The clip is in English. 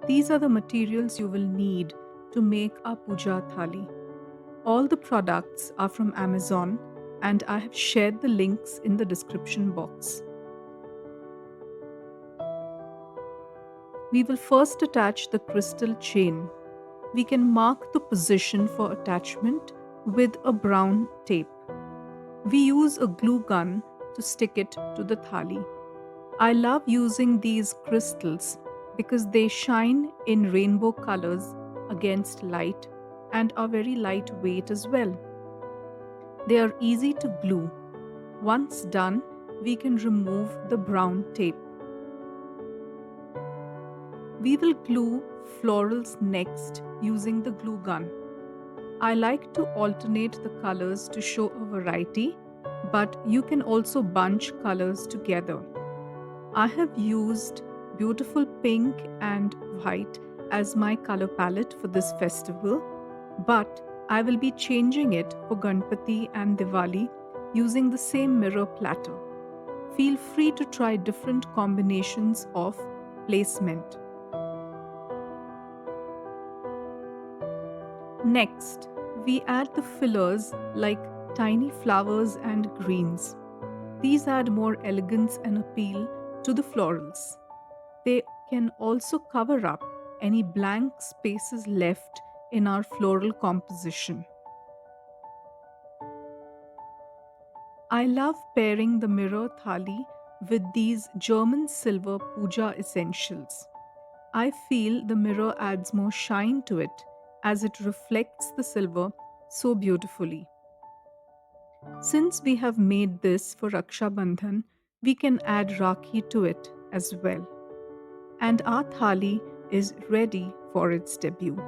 These are the materials you will need to make our Pooja Thali. All the products are from Amazon and I have shared the links in the description box. We will first attach the crystal chain. We can mark the position for attachment with a brown tape. We use a glue gun to stick it to the thali. I love using these crystals because they shine in rainbow colors against light and are very lightweight as well. They are easy to glue. Once done, we can remove the brown tape. We will glue florals next using the glue gun. I like to alternate the colors to show a variety, but you can also bunch colors together. I have used beautiful pink and white as my color palette for this festival, but I will be changing it for Ganpati and Diwali using the same mirror platter. Feel free to try different combinations of placement. Next, we add the fillers like tiny flowers and greens. These add more elegance and appeal to the florals. They can also cover up any blank spaces left in our floral composition. I love pairing the mirror thali with these German silver puja essentials. I feel the mirror adds more shine to it as it reflects the silver so beautifully. Since we have made this for Rakshabandhan, we can add Rakhi to it as well. And our thali is ready for its debut.